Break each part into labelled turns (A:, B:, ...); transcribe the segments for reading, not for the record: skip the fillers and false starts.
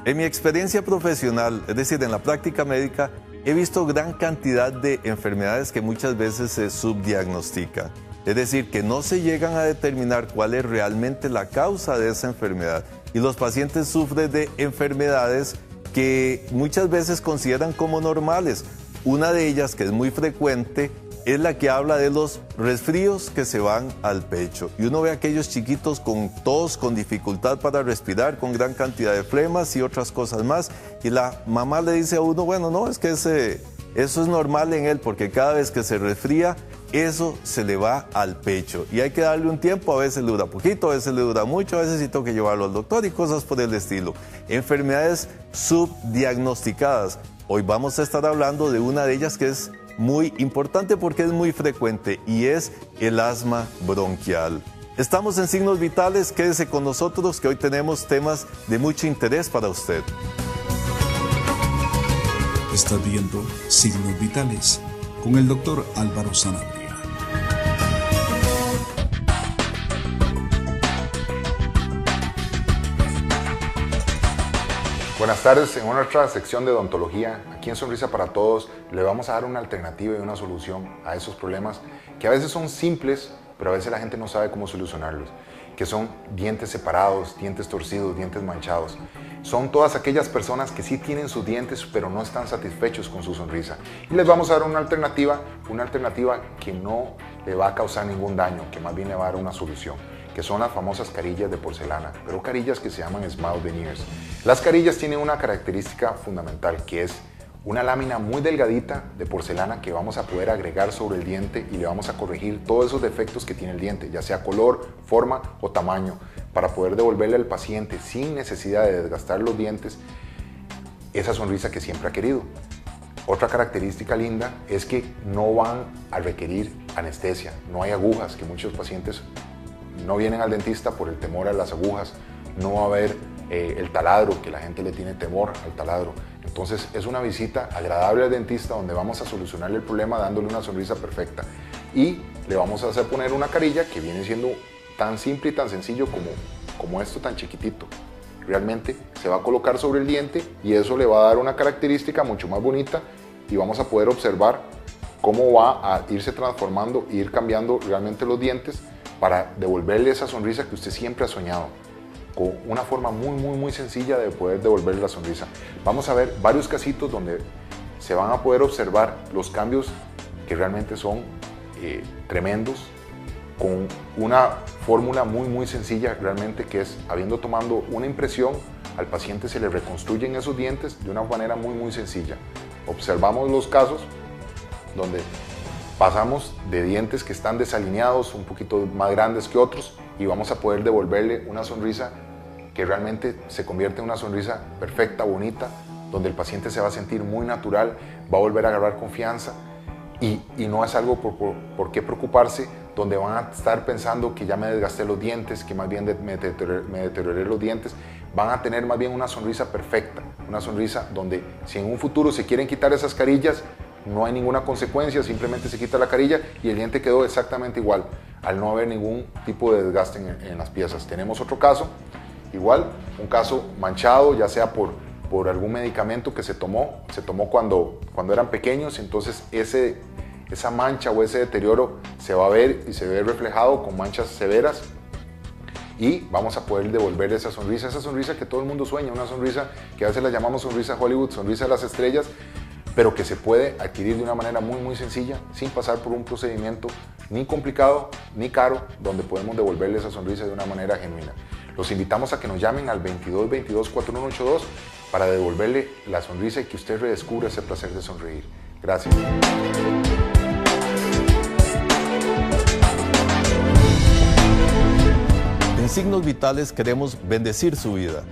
A: En mi experiencia profesional, es decir, en la práctica médica, he visto gran cantidad de enfermedades que muchas veces se subdiagnostican. Es decir, que no se llegan a determinar cuál es realmente la causa de esa enfermedad. Y los pacientes sufren de enfermedades que muchas veces consideran como normales. Una de ellas, que es muy frecuente, es la que habla de los resfríos que se van al pecho. Y uno ve a aquellos chiquitos con tos, con dificultad para respirar, con gran cantidad de flemas y otras cosas más. Y la mamá le dice a uno, bueno, no, es que eso es normal en él, porque cada vez que se resfría, eso se le va al pecho. Y hay que darle un tiempo, a veces le dura poquito, a veces le dura mucho, a veces sí tengo que llevarlo al doctor y cosas por el estilo. Enfermedades subdiagnosticadas. Hoy vamos a estar hablando de una de ellas que es muy importante porque es muy frecuente y es el asma bronquial. Estamos en Signos Vitales, quédese con nosotros que hoy tenemos temas de mucho interés para usted.
B: Está viendo Signos Vitales con el doctor Álvaro Sanabria.
C: Buenas tardes, en nuestra sección de odontología, aquí en Sonrisa para Todos, le vamos a dar una alternativa y una solución a esos problemas que a veces son simples, pero a veces la gente no sabe cómo solucionarlos, que son dientes separados, dientes torcidos, dientes manchados. Son todas aquellas personas que sí tienen sus dientes, pero no están satisfechos con su sonrisa. Y les vamos a dar una alternativa que no le va a causar ningún daño, que más bien le va a dar una solución, que son las famosas carillas de porcelana, pero carillas que se llaman smile veneers. Las carillas tienen una característica fundamental, que es una lámina muy delgadita de porcelana que vamos a poder agregar sobre el diente y le vamos a corregir todos esos defectos que tiene el diente, ya sea color, forma o tamaño, para poder devolverle al paciente sin necesidad de desgastar los dientes esa sonrisa que siempre ha querido. Otra característica linda es que no van a requerir anestesia, no hay agujas, que muchos pacientes no vienen al dentista por el temor a las agujas, no va a haber el taladro, que la gente le tiene temor al taladro. Entonces es una visita agradable al dentista donde vamos a solucionarle el problema dándole una sonrisa perfecta y le vamos a hacer poner una carilla que viene siendo tan simple y tan sencillo como esto tan chiquitito. Realmente se va a colocar sobre el diente y eso le va a dar una característica mucho más bonita y vamos a poder observar cómo va a irse transformando e ir cambiando realmente los dientes para devolverle esa sonrisa que usted siempre ha soñado, con una forma muy sencilla de poder devolverle la sonrisa. Vamos a ver varios casitos donde se van a poder observar los cambios que realmente son tremendos, con una fórmula muy sencilla realmente, que es habiendo tomado una impresión, al paciente se le reconstruyen esos dientes de una manera muy sencilla. Observamos los casos donde pasamos de dientes que están desalineados, un poquito más grandes que otros, y vamos a poder devolverle una sonrisa que realmente se convierte en una sonrisa perfecta, bonita, donde el paciente se va a sentir muy natural, va a volver a agarrar confianza y no es algo por qué preocuparse, donde van a estar pensando que ya me desgasté los dientes, que más bien me deterioré los dientes. Van a tener más bien una sonrisa perfecta, una sonrisa donde si en un futuro se quieren quitar esas carillas, no hay ninguna consecuencia, simplemente se quita la carilla y el diente quedó exactamente igual, al no haber ningún tipo de desgaste en las piezas. Tenemos otro caso, igual, un caso manchado, ya sea por algún medicamento que se tomó cuando eran pequeños, entonces esa mancha o ese deterioro se va a ver y se ve reflejado con manchas severas y vamos a poder devolverle esa sonrisa que todo el mundo sueña, una sonrisa que a veces la llamamos sonrisa Hollywood, sonrisa de las estrellas, pero que se puede adquirir de una manera muy sencilla, sin pasar por un procedimiento ni complicado ni caro, donde podemos devolverle esa sonrisa de una manera genuina. Los invitamos a que nos llamen al 2222-4182 para devolverle la sonrisa y que usted redescubra ese placer de sonreír. Gracias.
A: En Signos Vitales queremos bendecir su vida.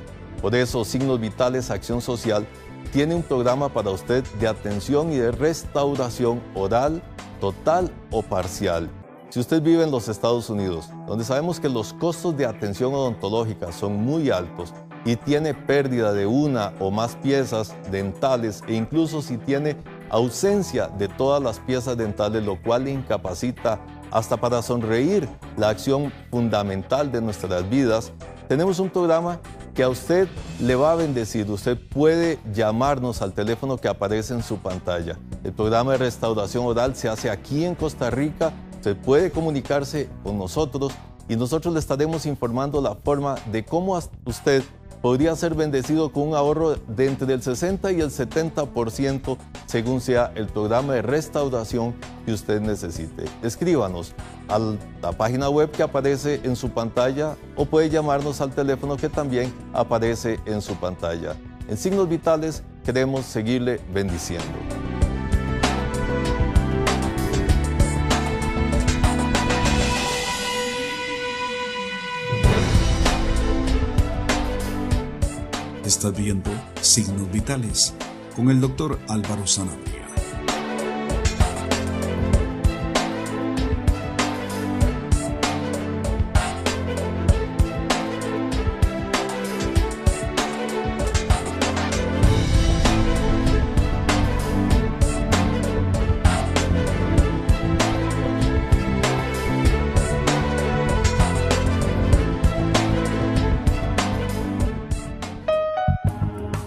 A: Por eso Signos Vitales Acción Social tiene un programa para usted de atención y de restauración oral, total o parcial. Si usted vive en los Estados Unidos, donde sabemos que los costos de atención odontológica son muy altos y tiene pérdida de una o más piezas dentales e incluso si tiene ausencia de todas las piezas dentales, lo cual le incapacita hasta para sonreír, la acción fundamental de nuestras vidas, tenemos un programa que a usted le va a bendecir. Usted puede llamarnos al teléfono que aparece en su pantalla. El programa de restauración oral se hace aquí en Costa Rica. Usted puede comunicarse con nosotros y nosotros le estaremos informando la forma de cómo usted podría ser bendecido con un ahorro de entre el 60 y el 70% según sea el programa de restauración que usted necesite. Escríbanos a la página web que aparece en su pantalla o puede llamarnos al teléfono que también aparece en su pantalla. En Signos Vitales queremos seguirle bendiciendo.
B: Estás viendo Signos Vitales con el Dr. Álvaro Sanabria.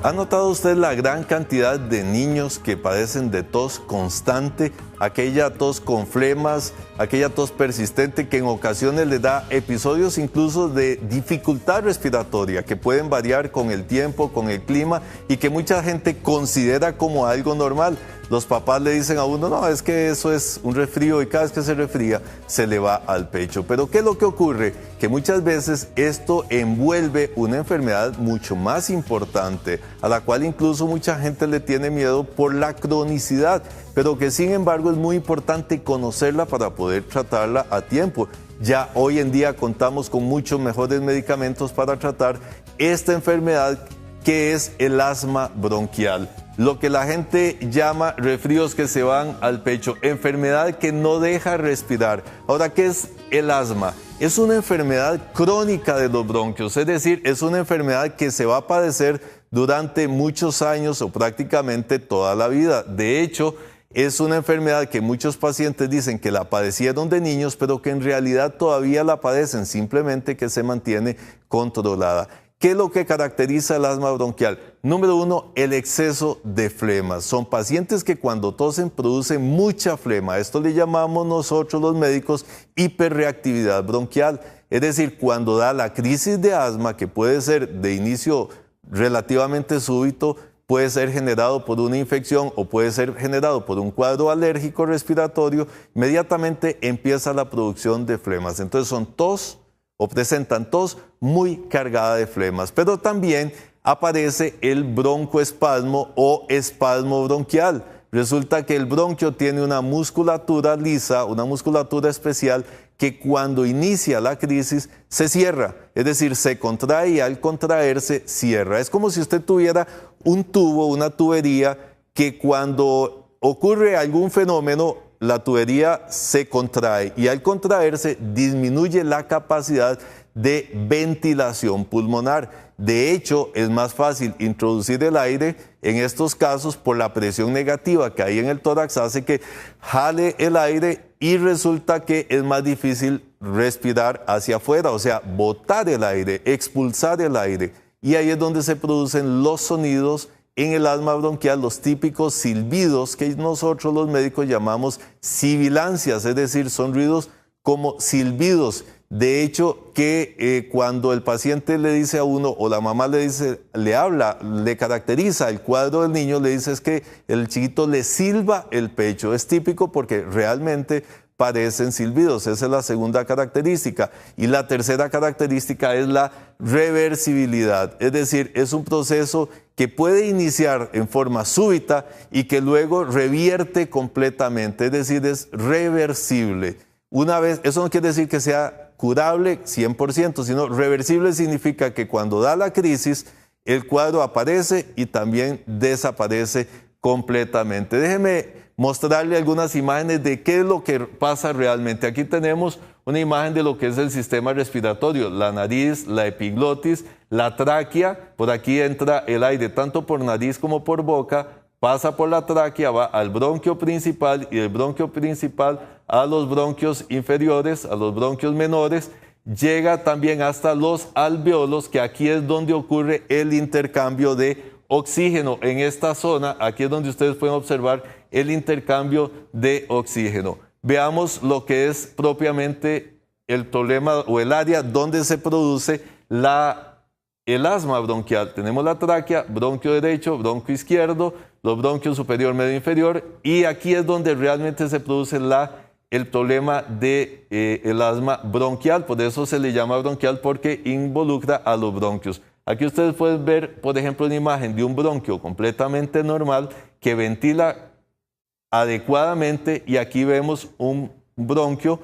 A: ¿Ha notado usted la gran cantidad de niños que padecen de tos constante? Aquella tos con flemas, aquella tos persistente que en ocasiones les da episodios incluso de dificultad respiratoria que pueden variar con el tiempo, con el clima y que mucha gente considera como algo normal. Los papás le dicen a uno, no, es que eso es un resfrío y cada vez que se resfría se le va al pecho. Pero ¿qué es lo que ocurre? Que muchas veces esto envuelve una enfermedad mucho más importante, a la cual incluso mucha gente le tiene miedo por la cronicidad, pero que sin embargo es muy importante conocerla para poder tratarla a tiempo. Ya hoy en día contamos con muchos mejores medicamentos para tratar esta enfermedad que es el asma bronquial. Lo que la gente llama resfríos que se van al pecho, enfermedad que no deja respirar. Ahora, ¿qué es el asma? Es una enfermedad crónica de los bronquios, es decir, es una enfermedad que se va a padecer durante muchos años o prácticamente toda la vida. De hecho, es una enfermedad que muchos pacientes dicen que la padecieron de niños, pero que en realidad todavía la padecen, simplemente que se mantiene controlada. ¿Qué es lo que caracteriza el asma bronquial? Número uno, el exceso de flema. Son pacientes que cuando tosen producen mucha flema. Esto le llamamos nosotros los médicos hiperreactividad bronquial. Es decir, cuando da la crisis de asma, que puede ser de inicio relativamente súbito, puede ser generado por una infección o puede ser generado por un cuadro alérgico respiratorio, inmediatamente empieza la producción de flemas. Entonces son tos o presentan tos muy cargada de flemas, pero también aparece el broncoespasmo o espasmo bronquial. Resulta que el bronquio tiene una musculatura lisa, una musculatura especial que cuando inicia la crisis se cierra, es decir, se contrae y al contraerse cierra. Es como si usted tuviera un tubo, una tubería que cuando ocurre algún fenómeno la tubería se contrae y al contraerse disminuye la capacidad de ventilación pulmonar. De hecho, es más fácil introducir el aire en estos casos por la presión negativa que hay en el tórax, hace que jale el aire y resulta que es más difícil respirar hacia afuera, o sea, botar el aire, expulsar el aire. Y ahí es donde se producen los sonidos en el asma bronquial, los típicos silbidos que nosotros los médicos llamamos sibilancias, es decir, son ruidos como silbidos. De hecho, que cuando el paciente le dice a uno o la mamá le dice, le habla, le caracteriza el cuadro del niño, le dice es que el chiquito le silba el pecho. Es típico porque realmente parecen silbidos. Esa es la segunda característica. Y la tercera característica es la reversibilidad. Es decir, es un proceso que puede iniciar en forma súbita y que luego revierte completamente. Es decir, es reversible. Una vez, eso no quiere decir que sea curable 100%, sino reversible significa que cuando da la crisis, el cuadro aparece y también desaparece completamente. Déjeme mostrarle algunas imágenes de qué es lo que pasa realmente. Aquí tenemos una imagen de lo que es el sistema respiratorio, la nariz, la epiglotis, la tráquea. Por aquí entra el aire tanto por nariz como por boca, pasa por la tráquea, va al bronquio principal y del bronquio principal a los bronquios inferiores, a los bronquios menores. llega también hasta los alvéolos, que aquí es donde ocurre el intercambio de oxígeno. En esta zona, aquí es donde ustedes pueden observar el intercambio de oxígeno. Veamos lo que es propiamente el problema o el área donde se produce el asma bronquial. Tenemos la tráquea, bronquio derecho, bronquio izquierdo, los bronquios superior, medio, inferior, y aquí es donde realmente se produce el problema del asma bronquial. Por eso se le llama bronquial, porque involucra a los bronquios. Aquí ustedes pueden ver, por ejemplo, una imagen de un bronquio completamente normal que ventila adecuadamente, y aquí vemos un bronquio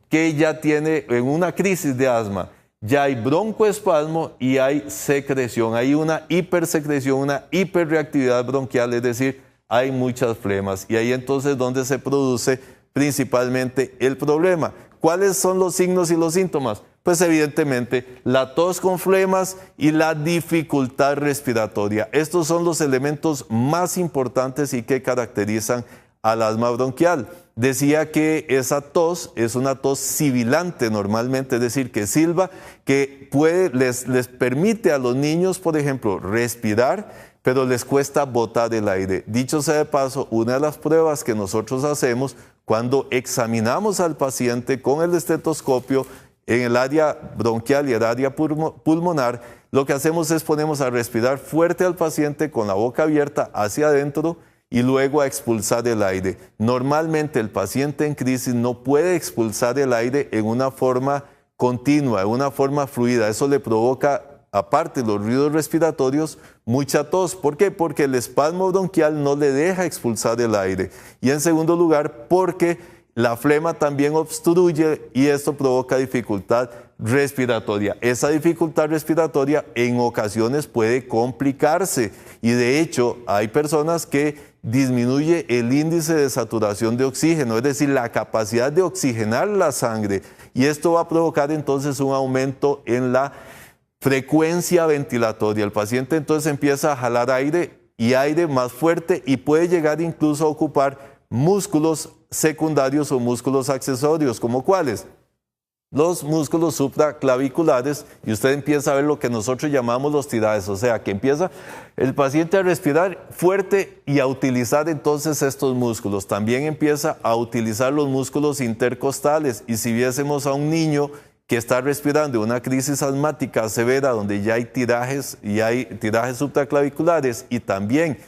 A: que ya tiene en una crisis de asma. Ya hay broncoespasmo y hay secreción, hay una hipersecreción, una hiperreactividad bronquial, es decir, hay muchas flemas, y ahí entonces donde se produce principalmente el problema. ¿Cuáles son los signos y los síntomas? Pues evidentemente la tos con flemas y la dificultad respiratoria. Estos son los elementos más importantes y que caracterizan al asma bronquial. Decía que esa tos es una tos sibilante normalmente, es decir, que silba, que les permite a los niños, por ejemplo, respirar, pero les cuesta botar el aire. Dicho sea de paso, una de las pruebas que nosotros hacemos cuando examinamos al paciente con el estetoscopio en el área bronquial y el área pulmonar, lo que hacemos es ponemos a respirar fuerte al paciente con la boca abierta hacia adentro y luego a expulsar el aire. Normalmente el paciente en crisis no puede expulsar el aire en una forma continua, en una forma fluida. Eso le provoca, aparte de los ruidos respiratorios, mucha tos. ¿Por qué? Porque el espasmo bronquial no le deja expulsar el aire. Y en segundo lugar, porque la flema también obstruye y esto provoca dificultad respiratoria. Esa dificultad respiratoria en ocasiones puede complicarse y de hecho hay personas que disminuye el índice de saturación de oxígeno, es decir, la capacidad de oxigenar la sangre, y esto va a provocar entonces un aumento en la frecuencia ventilatoria. El paciente entonces empieza a jalar aire y aire más fuerte y puede llegar incluso a ocupar músculos secundarios o músculos accesorios, ¿como cuáles? Los músculos supraclaviculares, y usted empieza a ver lo que nosotros llamamos los tirajes, o sea, que empieza el paciente a respirar fuerte y a utilizar entonces estos músculos. También empieza a utilizar los músculos intercostales, y si viésemos a un niño que está respirando una crisis asmática severa donde ya hay tirajes supraclaviculares y también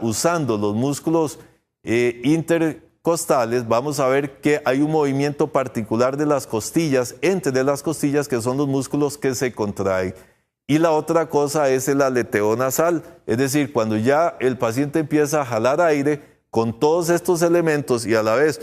A: usando los músculos intercostales, vamos a ver que hay un movimiento particular de las costillas, entre las costillas, que son los músculos que se contraen. Y la otra cosa es el aleteo nasal, es decir, cuando ya el paciente empieza a jalar aire con todos estos elementos y a la vez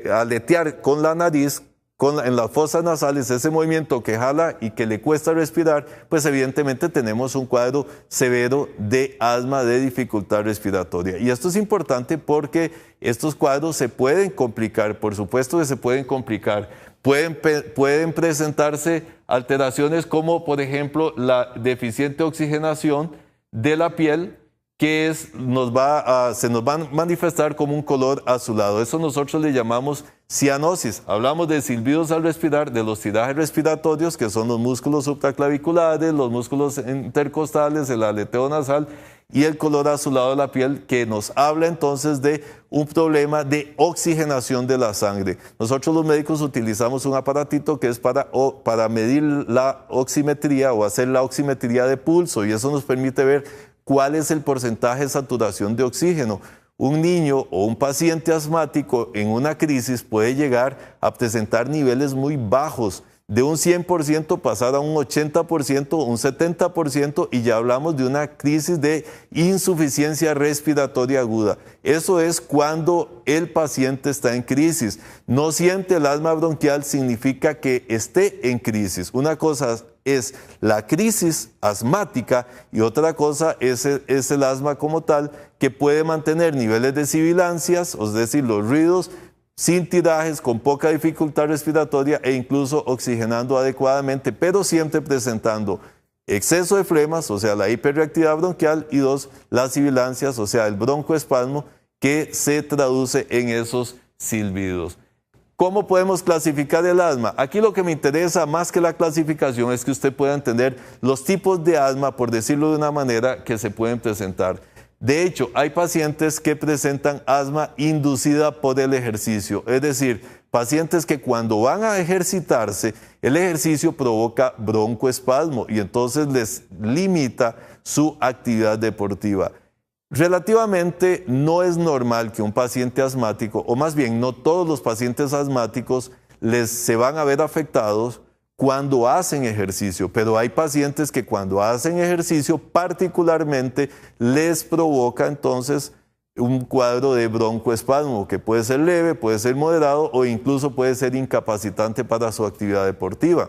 A: aletear con la nariz, en las fosas nasales, ese movimiento que jala y que le cuesta respirar, pues evidentemente tenemos un cuadro severo de asma, de dificultad respiratoria. Y esto es importante porque estos cuadros se pueden complicar, por supuesto que se pueden complicar. Pueden presentarse alteraciones como, por ejemplo, la deficiente oxigenación de la piel, que se nos va a manifestar como un color azulado. Eso nosotros le llamamos cianosis. Hablamos de silbidos al respirar, de los tirajes respiratorios, que son los músculos supraclaviculares, los músculos intercostales, el aleteo nasal y el color azulado de la piel, que nos habla entonces de un problema de oxigenación de la sangre. Nosotros los médicos utilizamos un aparatito que es para medir la oximetría o hacer la oximetría de pulso, y eso nos permite ver cuál es el porcentaje de saturación de oxígeno. Un niño o un paciente asmático en una crisis puede llegar a presentar niveles muy bajos, de un 100% pasar a un 80%, un 70%, y ya hablamos de una crisis de insuficiencia respiratoria aguda. Eso es cuando el paciente está en crisis. No siente el asma bronquial significa que esté en crisis. Una cosa es la crisis asmática y otra cosa es el asma como tal, que puede mantener niveles de sibilancias, es decir, los ruidos, sin tirajes, con poca dificultad respiratoria e incluso oxigenando adecuadamente, pero siempre presentando exceso de flemas, o sea, la hiperreactividad bronquial, y las sibilancias, o sea, el broncoespasmo, que se traduce en esos silbidos. ¿Cómo podemos clasificar el asma? Aquí lo que me interesa más que la clasificación es que usted pueda entender los tipos de asma, por decirlo de una manera, que se pueden presentar. De hecho, hay pacientes que presentan asma inducida por el ejercicio, es decir, pacientes que cuando van a ejercitarse, el ejercicio provoca broncoespasmo y entonces les limita su actividad deportiva. Relativamente no es normal que un paciente asmático, o más bien no todos los pacientes asmáticos se van a ver afectados cuando hacen ejercicio, pero hay pacientes que cuando hacen ejercicio particularmente les provoca entonces un cuadro de broncoespasmo que puede ser leve, puede ser moderado o incluso puede ser incapacitante para su actividad deportiva.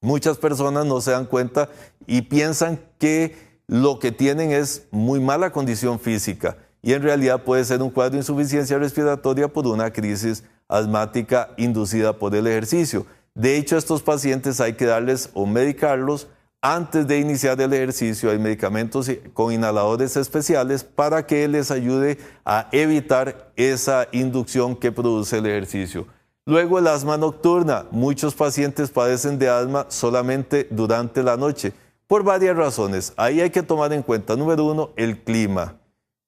A: Muchas personas no se dan cuenta y piensan que lo que tienen es muy mala condición física y en realidad puede ser un cuadro de insuficiencia respiratoria por una crisis asmática inducida por el ejercicio. De hecho, a estos pacientes hay que darles o medicarlos antes de iniciar el ejercicio. Hay medicamentos con inhaladores especiales para que les ayude a evitar esa inducción que produce el ejercicio. Luego, el asma nocturna. Muchos pacientes padecen de asma solamente durante la noche, por varias razones. Ahí hay que tomar en cuenta, número uno, el clima.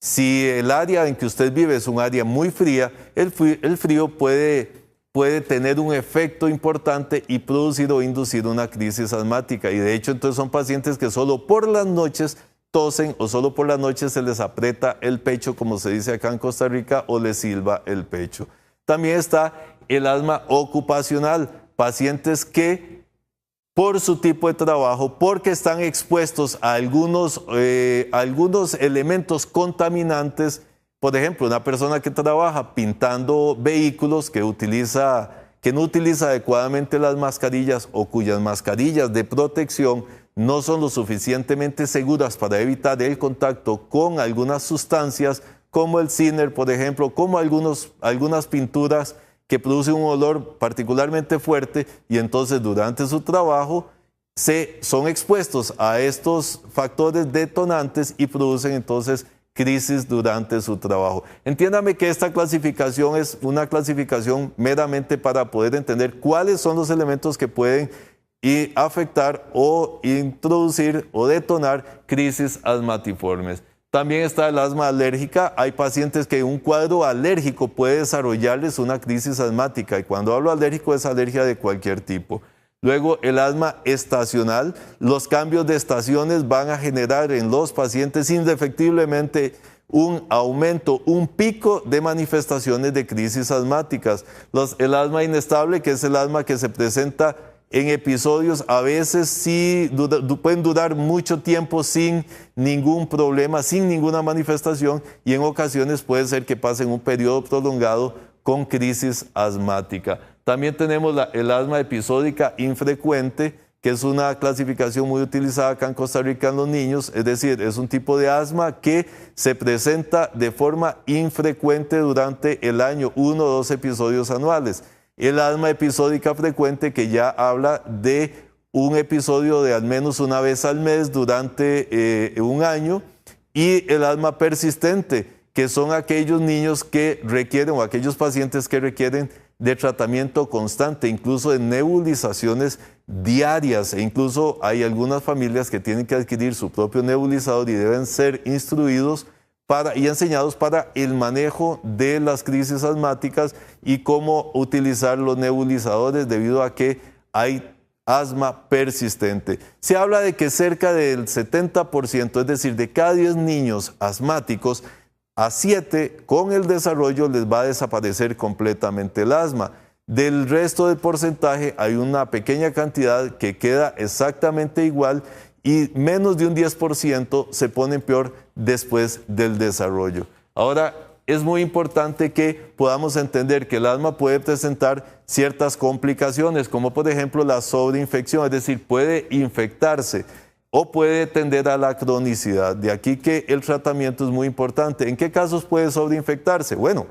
A: Si el área en que usted vive es un área muy fría, el frío puede tener un efecto importante y producir o inducir una crisis asmática. Y de hecho, entonces son pacientes que solo por las noches tosen o solo por las noches se les aprieta el pecho, como se dice acá en Costa Rica, o les silba el pecho. También está el asma ocupacional, pacientes que por su tipo de trabajo, porque están expuestos a algunos elementos contaminantes. Por ejemplo, una persona que trabaja pintando vehículos que no utiliza adecuadamente las mascarillas o cuyas mascarillas de protección no son lo suficientemente seguras para evitar el contacto con algunas sustancias como el thinner, por ejemplo, como algunas pinturas que producen un olor particularmente fuerte y entonces durante su trabajo son expuestos a estos factores detonantes y producen entonces crisis durante su trabajo. Entiéndame que esta clasificación es una clasificación meramente para poder entender cuáles son los elementos que pueden afectar o introducir o detonar crisis asmatiformes. También está el asma alérgica. Hay pacientes que un cuadro alérgico puede desarrollarles una crisis asmática y cuando hablo alérgico es alergia de cualquier tipo. Luego, el asma estacional. Los cambios de estaciones van a generar en los pacientes indefectiblemente un aumento, un pico de manifestaciones de crisis asmáticas. El asma inestable, que es el asma que se presenta en episodios, a veces sí pueden durar mucho tiempo sin ningún problema, sin ninguna manifestación y en ocasiones puede ser que pasen un periodo prolongado con crisis asmática. También tenemos el asma episódica infrecuente, que es una clasificación muy utilizada acá en Costa Rica en los niños, es decir, es un tipo de asma que se presenta de forma infrecuente durante el año, 1 o 2 episodios anuales. El asma episódica frecuente, que ya habla de un episodio de al menos una vez al mes durante un año, y el asma persistente, que son aquellos niños que requieren o aquellos pacientes que requieren de tratamiento constante, incluso de nebulizaciones diarias, e incluso hay algunas familias que tienen que adquirir su propio nebulizador y deben ser instruidos y enseñados para el manejo de las crisis asmáticas y cómo utilizar los nebulizadores debido a que hay asma persistente. Se habla de que cerca del 70%, es decir, de cada 10 niños asmáticos, a 7 con el desarrollo les va a desaparecer completamente el asma. Del resto del porcentaje hay una pequeña cantidad que queda exactamente igual y menos de un 10% se pone peor después del desarrollo. Ahora, es muy importante que podamos entender que el asma puede presentar ciertas complicaciones, como por ejemplo la sobreinfección, es decir, puede infectarse o puede tender a la cronicidad. De aquí que el tratamiento es muy importante. ¿En qué casos puede sobreinfectarse? Bueno,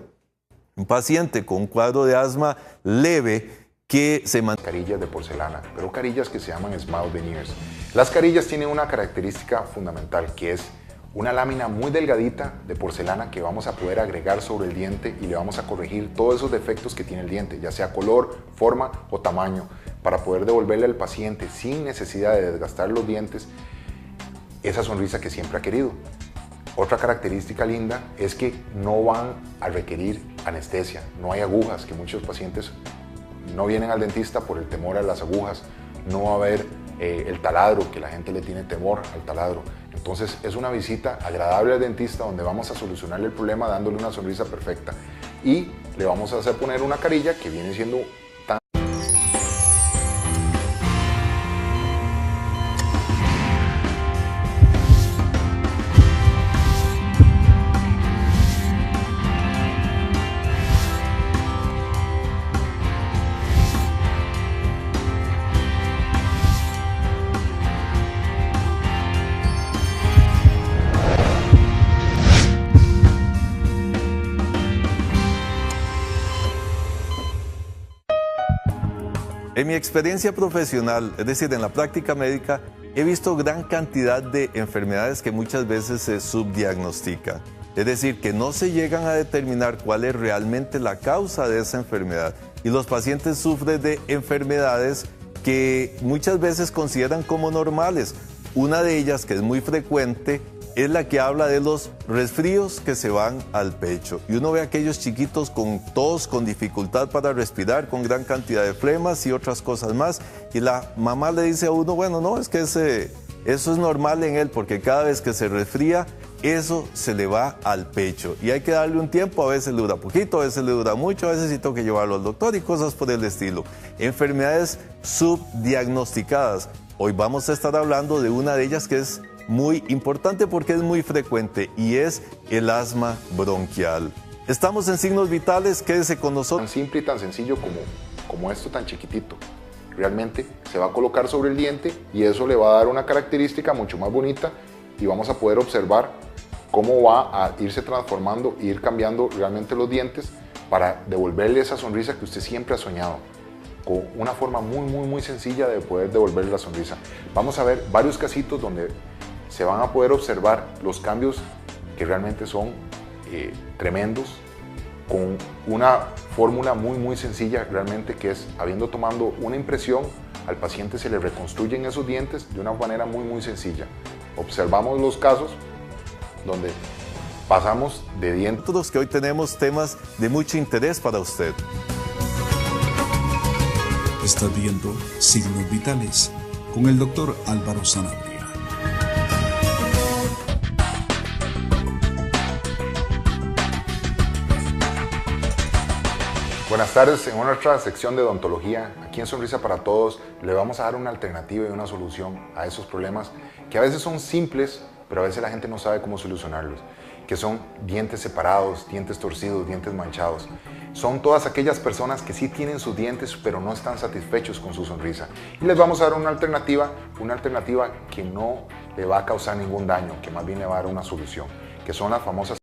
A: un paciente con un cuadro de asma leve que se
C: carillas de porcelana, pero carillas que se llaman smile veneers. Las carillas tienen una característica fundamental que es una lámina muy delgadita de porcelana que vamos a poder agregar sobre el diente y le vamos a corregir todos esos defectos que tiene el diente, ya sea color, forma o tamaño, para poder devolverle al paciente sin necesidad de desgastar los dientes esa sonrisa que siempre ha querido. Otra característica linda es que no van a requerir anestesia, no hay agujas, que muchos pacientes no vienen al dentista por el temor a las agujas, no va a haber el taladro, que la gente le tiene temor al taladro. Entonces es una visita agradable al dentista donde vamos a solucionarle el problema dándole una sonrisa perfecta y le vamos a hacer poner una carilla que viene siendo tan...
A: En mi experiencia profesional, es decir, en la práctica médica, he visto gran cantidad de enfermedades que muchas veces se subdiagnostican. Es decir, que no se llegan a determinar cuál es realmente la causa de esa enfermedad. Y los pacientes sufren de enfermedades que muchas veces consideran como normales. Una de ellas, que es muy frecuente, es la que habla de los resfríos que se van al pecho. Y uno ve a aquellos chiquitos con tos, con dificultad para respirar, con gran cantidad de flemas y otras cosas más. Y la mamá le dice a uno, bueno, no, es que eso es normal en él, porque cada vez que se resfría, eso se le va al pecho. Y hay que darle un tiempo, a veces le dura poquito, a veces le dura mucho, a veces sí tengo que llevarlo al doctor y cosas por el estilo. Enfermedades subdiagnosticadas. Hoy vamos a estar hablando de una de ellas que es muy importante porque es muy frecuente y es el asma bronquial. Estamos en Signos Vitales, quédese con nosotros.
C: Tan simple y tan sencillo como esto tan chiquitito. Realmente se va a colocar sobre el diente y eso le va a dar una característica mucho más bonita y vamos a poder observar cómo va a irse transformando e ir cambiando realmente los dientes para devolverle esa sonrisa que usted siempre ha soñado, con una forma muy sencilla de poder devolverle la sonrisa. Vamos a ver varios casitos donde se van a poder observar los cambios que realmente son tremendos, con una fórmula muy sencilla realmente, que es habiendo tomando una impresión, al paciente se le reconstruyen esos dientes de una manera muy sencilla. Observamos los casos donde pasamos de dientes.
A: Nosotros que hoy tenemos temas de mucho interés para usted.
B: Está viendo Signos Vitales con el doctor Álvaro Sanabria.
C: Buenas tardes, en nuestra sección de odontología, aquí en Sonrisa para Todos, le vamos a dar una alternativa y una solución a esos problemas que a veces son simples, pero a veces la gente no sabe cómo solucionarlos, que son dientes separados, dientes torcidos, dientes manchados. Son todas aquellas personas que sí tienen sus dientes, pero no están satisfechos con su sonrisa. Y les vamos a dar una alternativa que no le va a causar ningún daño, que más bien le va a dar una solución, que son las famosas